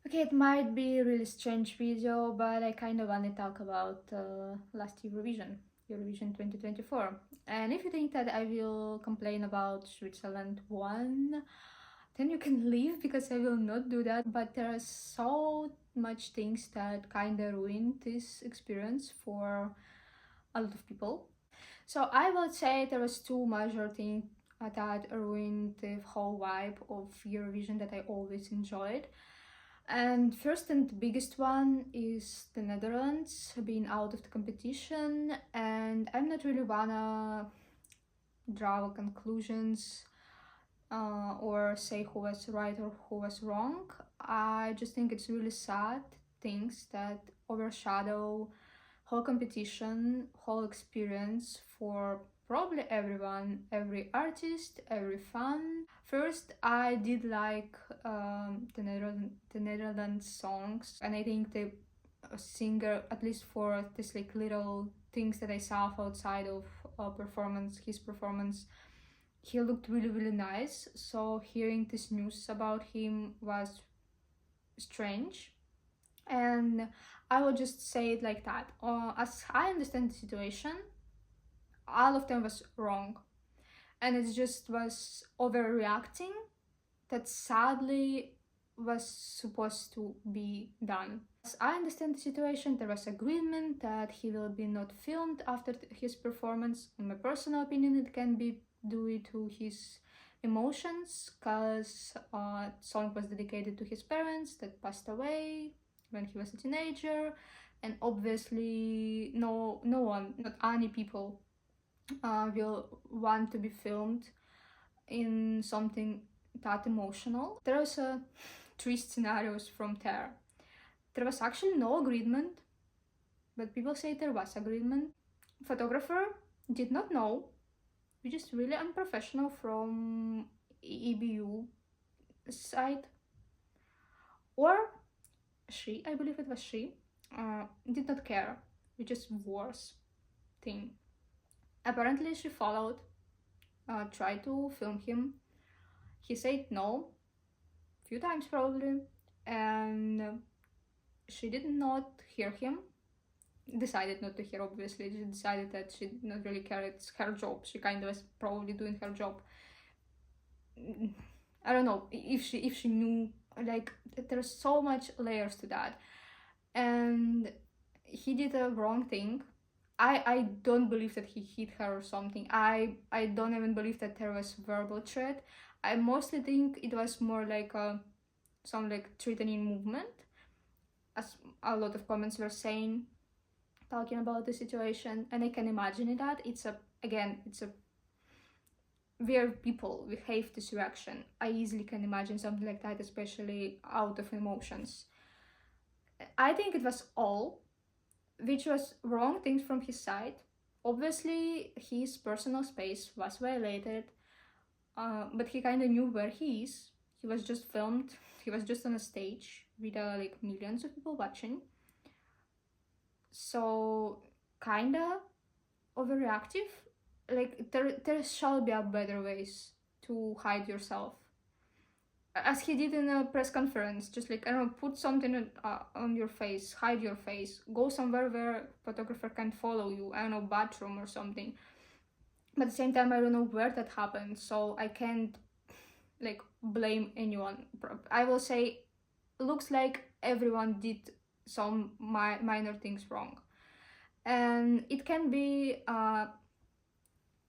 Okay, it might be a really strange video, but I kind of want to talk about last Eurovision 2024. And if you think that I will complain about Switzerland won, then you can leave because I will not do that. But there are so much things that kind of ruined this experience for a lot of people. So I would say there was two major things that ruined the whole vibe of Eurovision that I always enjoyed. And first and biggest one is the Netherlands being out of the competition, and I'm not really wanna draw conclusions or say who was right or who was wrong. I just think it's really sad things that overshadow whole competition, whole experience for probably everyone, every artist, every fan. First, I did like the Netherlands songs, and I think the singer, at least for this like little things that I saw outside of his performance, he looked really nice. So hearing this news about him was strange, and I will just say it like that. As I understand the situation, all of them was wrong, and it just was overreacting that sadly was supposed to be done. As I understand the situation, there was agreement that he will be not filmed after his performance. In my personal opinion, it can be due to his emotions, because song was dedicated to his parents that passed away when he was a teenager, and obviously no one, not any people, will want to be filmed in something that emotional. There was three scenarios from there. There was actually no agreement, but people say there was agreement. Photographer did not know, which is really unprofessional from EBU side. Or she, I believe it was she, did not care, which is worse thing. Apparently she followed, tried to film him. He said no, few times probably, and she did not hear him. Decided not to hear, obviously. She decided that she did not really care, it's her job. She kind of was probably doing her job. I don't know if she knew, like, there's so much layers to that. And he did a wrong thing. I don't believe that he hit her or something. I don't even believe that there was verbal threat. I mostly think it was more like some like threatening movement, as a lot of comments were saying, talking about the situation. And I can imagine that it's a weird people behave this reaction. I easily can imagine something like that, especially out of emotions. I think it was all, which was wrong things from his side. Obviously, his personal space was violated, but he kind of knew where he is. He was just filmed. He was just on a stage with like millions of people watching. So, kinda overreactive. Like there shall be a better ways to hide yourself, as he did in a press conference. Just like, I don't know, put something on your face, hide your face, go somewhere where photographer can follow you, I don't know, bathroom or something. But at the same time, I don't know where that happened, so I can't like blame anyone. I will say, looks like everyone did some minor things wrong, and it can be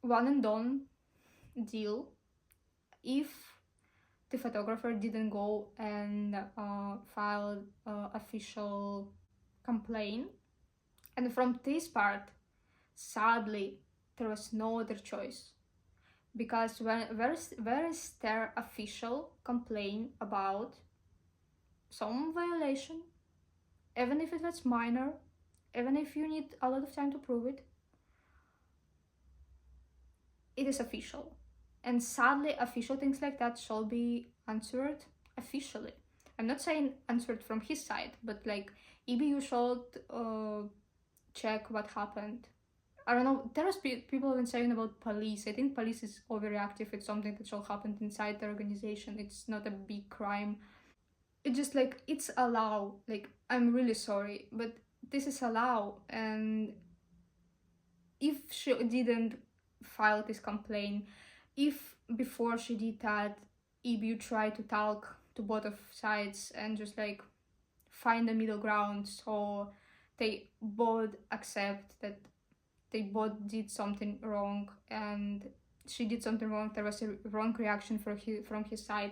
one and done deal if the photographer didn't go and file official complaint. And from this part, sadly, there was no other choice, because where is their official complaint about some violation, even if it was minor, even if you need a lot of time to prove it? It is official. And sadly, official things like that shall be answered officially. I'm not saying answered from his side, but like EBU should check what happened. I don't know, there was people even saying about police. I think police is overreactive. It's something that shall happen inside the organization. It's not a big crime. It's just like, it's allow, like, I'm really sorry, but this is allow. And if she didn't file this complaint, if before she did that, EBU tried to talk to both of sides and just like find a middle ground, so they both accept that they both did something wrong, and she did something wrong, there was a wrong reaction from his side,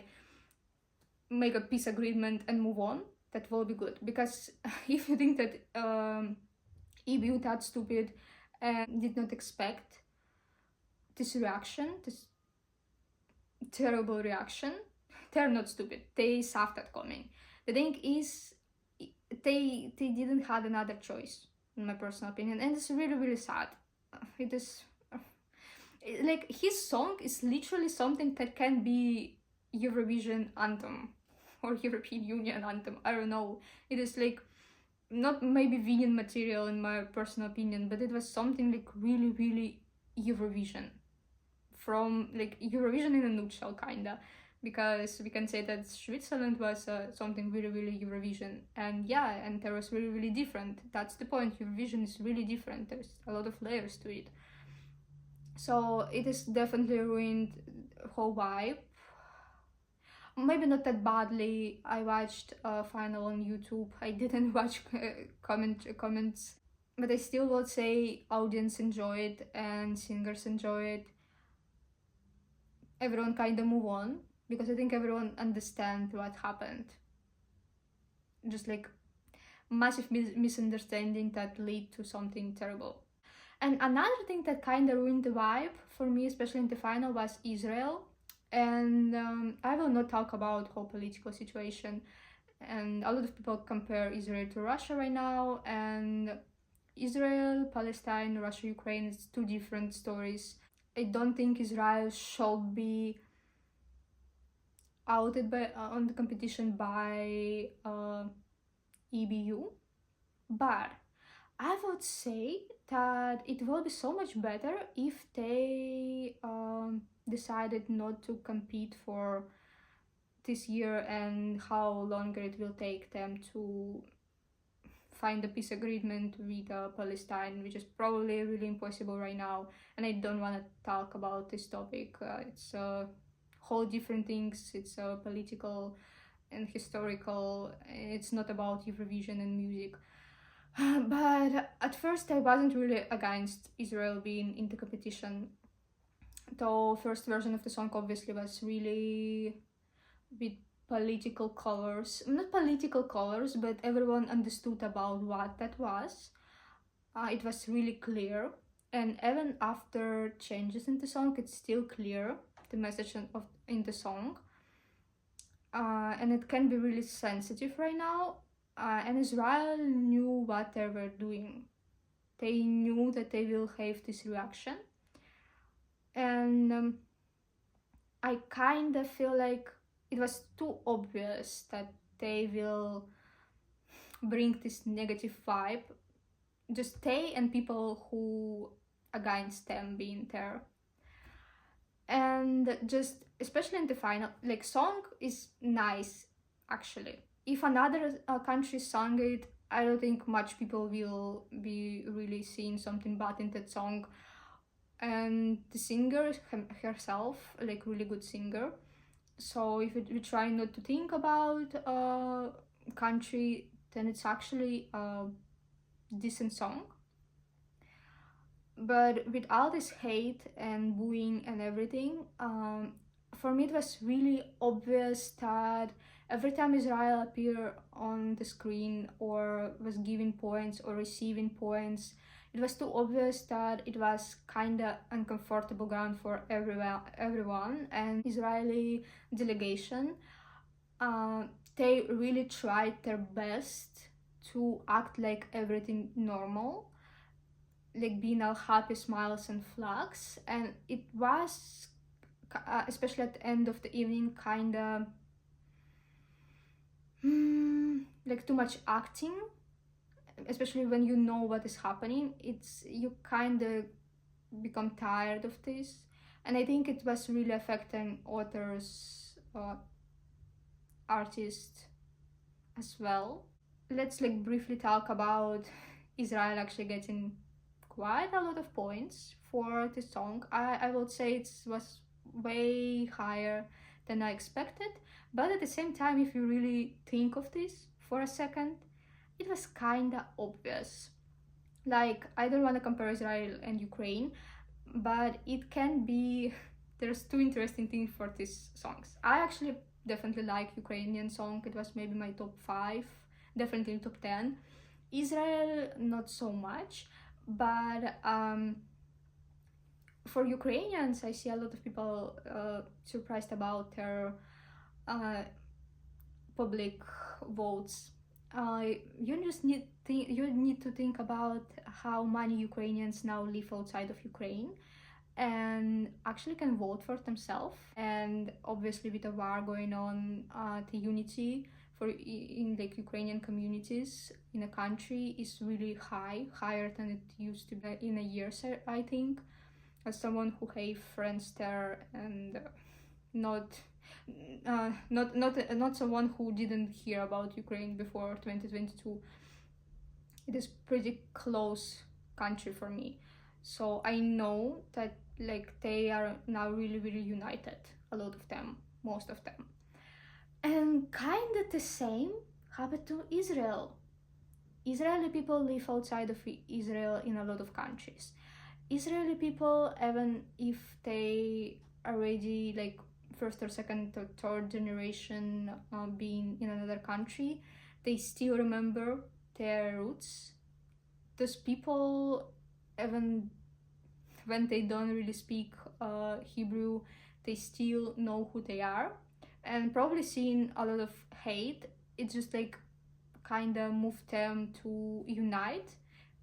make a peace agreement and move on, that will be good. Because if you think that EBU that stupid and did not expect this reaction, this terrible reaction, they're not stupid, they saw that coming. The thing is, they didn't have another choice, in my personal opinion, and it's really, really sad. It is like, his song is literally something that can be Eurovision anthem or European Union anthem. I don't know. It is like not maybe vegan material in my personal opinion, but it was something like really, really Eurovision. From like Eurovision in a nutshell, kinda. Because we can say that Switzerland was something really, really Eurovision. And yeah, and there was really, really different. That's the point. Eurovision is really different. There's a lot of layers to it. So it is definitely ruined whole vibe. Maybe not that badly. I watched final on YouTube. I didn't watch comments, but I still would say audience enjoyed and singers enjoyed. Everyone kind of move on, because I think everyone understand what happened. Just like massive misunderstanding that lead to something terrible. And another thing that kind of ruined the vibe for me, especially in the final, was Israel. And I will not talk about whole political situation. And a lot of people compare Israel to Russia right now. And Israel, Palestine, Russia, Ukraine, it's two different stories. I don't think Israel should be outed by on the competition by EBU, but I would say that it will be so much better if they decided not to compete for this year, and how longer it will take them to find a peace agreement with Palestine, which is probably really impossible right now. And I don't want to talk about this topic. It's whole different things. It's political and historical. It's not about Eurovision and music. But at first I wasn't really against Israel being in the competition. Though first version of the song obviously was really with political colors. Not political colors, but everyone understood about what that was. It was really clear. And even after changes in the song, it's still clear, the message in the song. And it can be really sensitive right now. And Israel knew what they were doing. They knew that they will have this reaction. And I kind of feel like it was too obvious that they will bring this negative vibe. Just they and people who against them being there. And just especially in the final, like, song is nice actually. If another country sang it, I don't think much people will be really seeing something bad in that song. And the singer herself, like, really good singer. So if we try not to think about country, then it's actually a decent song. But with all this hate and booing and everything, for me it was really obvious that every time Israel appeared on the screen or was giving points or receiving points, it was too obvious that it was kind of uncomfortable ground for everyone. And Israeli delegation, they really tried their best to act like everything normal, like being all happy smiles and flags. And it was, especially at the end of the evening, kind of like too much acting, especially when you know what is happening. It's, you kind of become tired of this. And I think it was really affecting authors, artists, as well. Let's like briefly talk about Israel actually getting quite a lot of points for this song. I would say it was way higher than I expected, but at the same time, if you really think of this for a second, it was kinda obvious. Like, I don't want to compare Israel and Ukraine, but it can be. There's two interesting things for these songs. I actually definitely like Ukrainian song. It was maybe my top 5, definitely top 10. Israel, not so much, but for Ukrainians, I see a lot of people surprised about their uh, public votes. You need to think about how many Ukrainians now live outside of Ukraine and actually can vote for themselves. And obviously, with the war going on, the unity in like Ukrainian communities in the country is really higher than it used to be in a year. I think, as someone who have friends there and not someone who didn't hear about Ukraine before 2022, it is pretty close country for me. So I know that like they are now really united, a lot of them, most of them. And kind of the same happened to Israel. Israeli people live outside of Israel in a lot of countries. Israeli people, even if they already like first or second or third generation being in another country, they still remember their roots. Those people, even when they don't really speak Hebrew, they still know who they are. And probably seeing a lot of hate, it just like kind of moved them to unite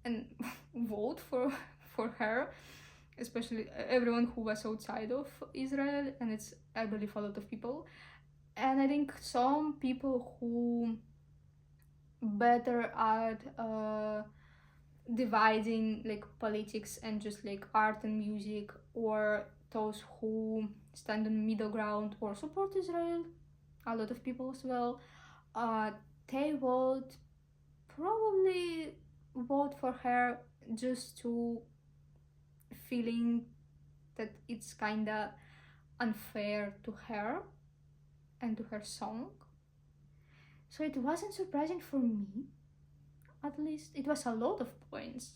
and vote for her, especially everyone who was outside of Israel, and it's, I believe, a lot of people. And I think some people who better at dividing like politics and just like art and music, or those who stand on the middle ground or support Israel, a lot of people as well, they would probably vote for her just to feeling that it's kinda unfair to her and to her song. So it wasn't surprising for me, at least. It was a lot of points,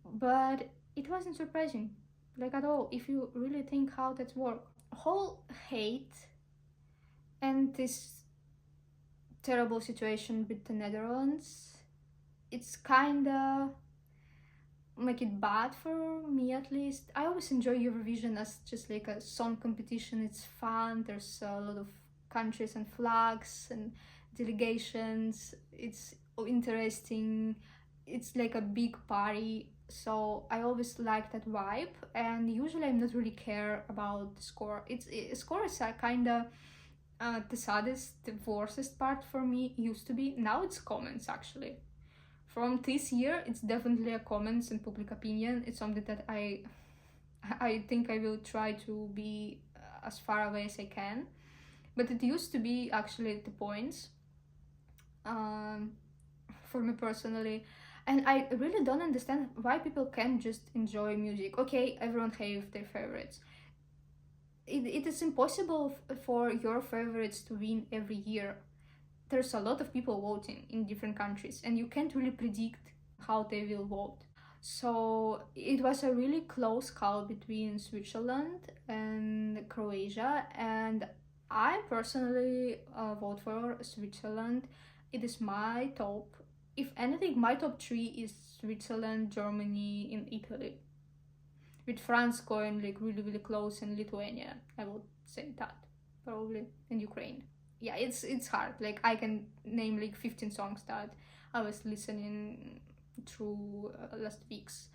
but it wasn't surprising, like at all, if you really think how that works. Whole hate and this terrible situation with the Netherlands, it's kinda make it bad for me, at least. I always enjoy Eurovision as just like a song competition. It's fun, there's a lot of countries and flags and delegations, it's interesting, it's like a big party, so I always like that vibe. And usually I'm not really care about the score. Score is a kind of the saddest, the worstest part for me. Used to be, now it's comments actually. From this year, it's definitely a comments and public opinion. It's something that I think I will try to be as far away as I can. But it used to be actually the points for me personally. And I really don't understand why people can't just enjoy music. Okay, everyone have their favorites. It is impossible for your favorites to win every year. There's a lot of people voting in different countries, and you can't really predict how they will vote. So it was a really close call between Switzerland and Croatia, and I personally vote for Switzerland. It is my top. If anything, my top 3 is Switzerland, Germany, and Italy, with France going like really close, and Lithuania, I would say that probably, and Ukraine. Yeah, it's hard. Like, I can name like 15 songs that I was listening through last weeks.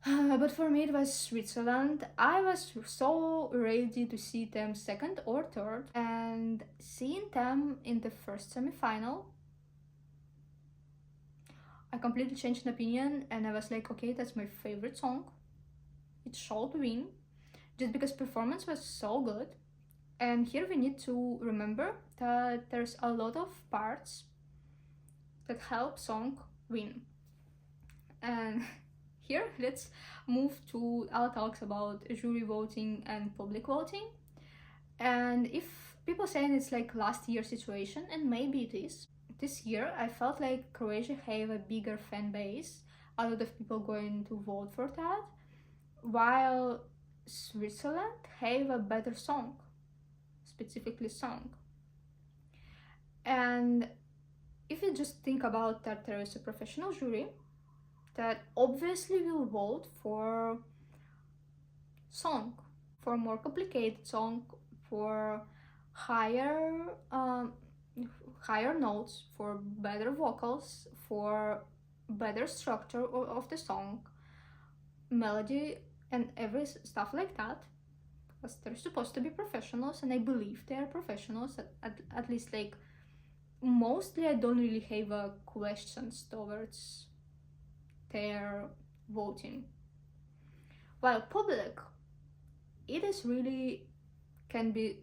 But for me, it was Switzerland. I was so ready to see them second or third, and seeing them in the first semi-final, I completely changed an opinion, and I was like, okay, that's my favorite song. It should win, just because performance was so good. And here we need to remember that there's a lot of parts that help song win. And here let's move to our talks about jury voting and public voting. And if people saying it's like last year situation, and maybe it is, this year I felt like Croatia have a bigger fan base, a lot of people going to vote for that, while Switzerland have a better song, specifically song. And if you just think about that, there is a professional jury that obviously will vote for song, for more complicated song, for higher higher notes, for better vocals, for better structure of the song, melody, and every stuff like that. Because they're supposed to be professionals, and I believe they are professionals. At least, like, mostly I don't really have questions towards their voting. While public, it is really can be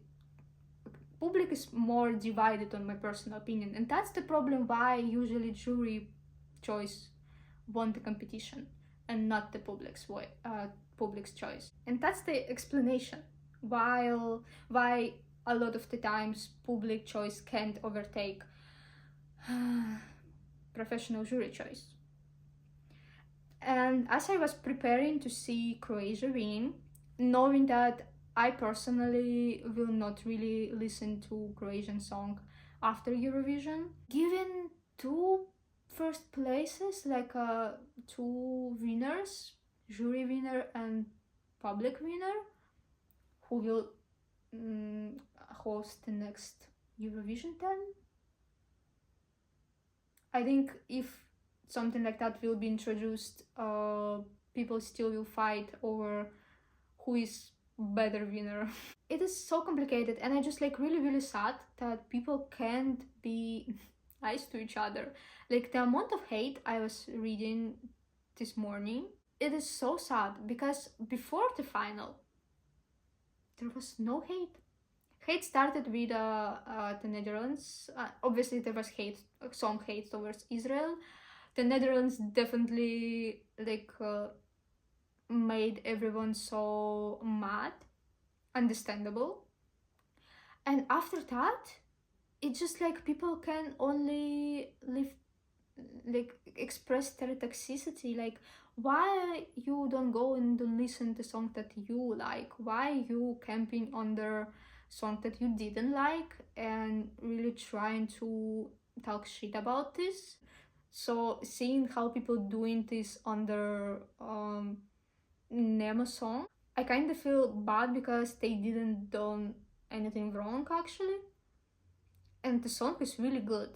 public is more divided on my personal opinion, and that's the problem why usually jury choice won the competition and not the public's choice. And that's the explanation why a lot of the times public choice can't overtake professional jury choice. And as I was preparing to see Croatia winning, knowing that I personally will not really listen to Croatian song after Eurovision, given two first places, like two winners, jury winner and public winner, who will host the next Eurovision then. I think if something like that will be introduced, people still will fight over who is better winner. It is so complicated, and I just like really sad that people can't be nice to each other. Like the amount of hate I was reading this morning, it is so sad, because before the final there was no hate. Hate started with the Netherlands. Obviously there was song hate towards Israel. The Netherlands definitely made everyone so mad, understandable. And after that, it's just like people can only express their toxicity. Like, why you don't go and listen to song that you like? Why you camping on the song that you didn't like and really trying to talk shit about this? So seeing how people doing this on their Nemo song, I kind of feel bad because they didn't do anything wrong actually, and the song is really good.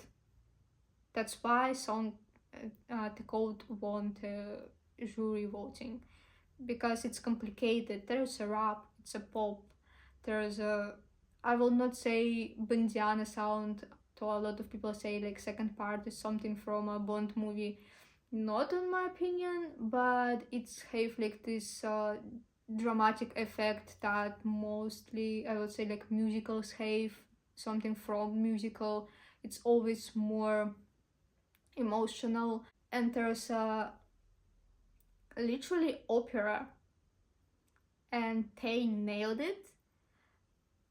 That's why the code won the jury voting, because it's complicated. There's a rap, it's a pop, there's a, I will not say Bandiana sound. To a lot of people say like second part is something from a Bond movie. Not in my opinion, but it's have like this dramatic effect that mostly I would say like musicals have something from musical. It's always more emotional, and there's a literally opera, and they nailed it.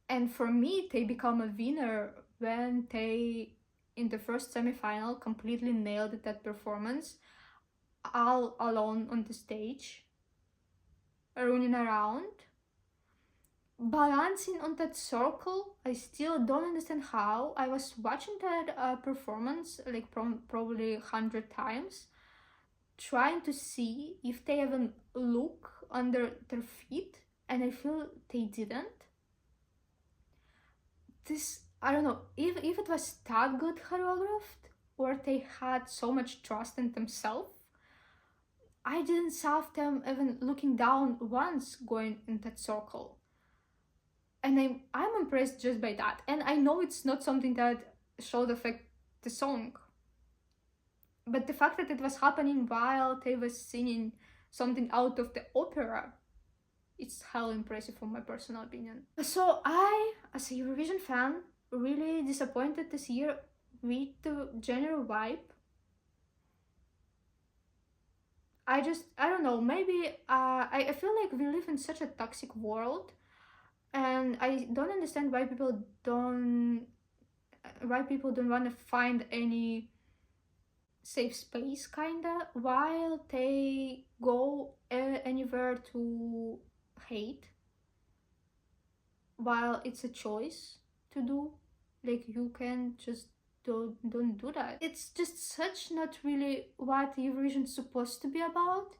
And for me, they become a winner when they, in the first semi-final, completely nailed that performance, all alone on the stage, running around, balancing on that circle. I still don't understand how. I was watching that performance like probably 100 times, trying to see if they even look under their feet, and I feel they didn't. This, I don't know if it was that good choreographed, or they had so much trust in themselves. I didn't saw them even looking down once going in that circle, and I'm impressed just by that. And I know it's not something that should affect the song, but the fact that it was happening while they was singing something out of the opera, it's hell impressive from my personal opinion. So I, as a Eurovision fan, really disappointed this year with the general vibe. I don't know, maybe I feel like we live in such a toxic world, and I don't understand why people don't want to find any safe space, kinda, while they go anywhere to hate, while it's a choice to do. Like, you can just don't do that. It's just such not really what Eurovision's supposed to be about,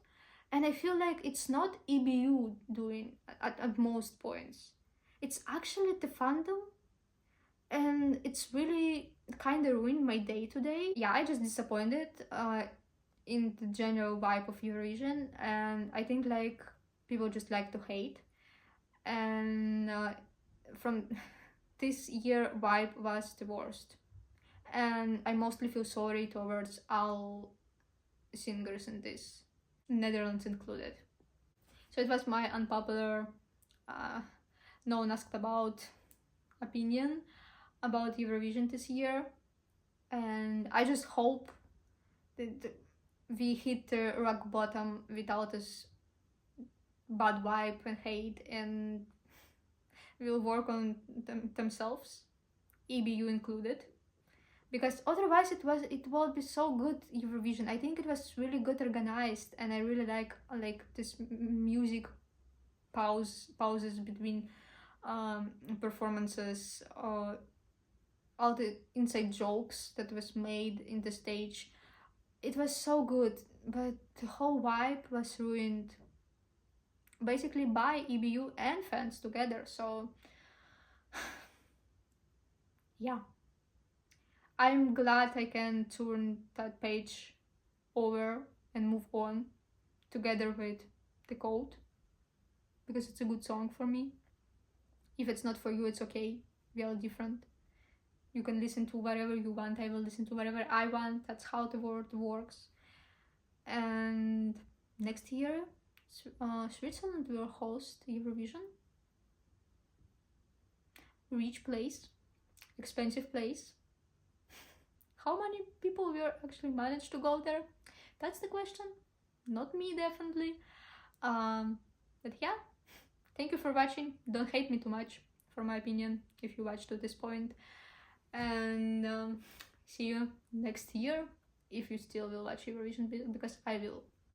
and I feel like it's not EBU doing at most points. It's actually the fandom, and it's really kind of ruined my day today. Yeah, I just disappointed in the general vibe of Eurovision, and I think like people just like to hate, and from this year vibe was the worst, and I mostly feel sorry towards all singers in this, Netherlands included. So it was my unpopular, no one asked about opinion about Eurovision this year, and I just hope that we hit the rock bottom without this bad vibe and hate, and will work on themselves, EBU included, because otherwise it would be so good Eurovision. I think it was really good organized, and I really like this music pauses between performances, all the inside jokes that was made in the stage. It was so good, but the whole vibe was ruined basically by EBU and fans together. So yeah, I'm glad I can turn that page over and move on together with the code, because it's a good song for me. If it's not for you, it's okay. We are different. You can listen to whatever you want. I will listen to whatever I want. That's how the world works. And next year, Switzerland will host Eurovision. Rich place, expensive place. How many people will actually manage to go there? That's the question. Not me, definitely. But yeah, thank you for watching. Don't hate me too much for my opinion if you watched to this point. And see you next year, if you still will watch Eurovision, because I will.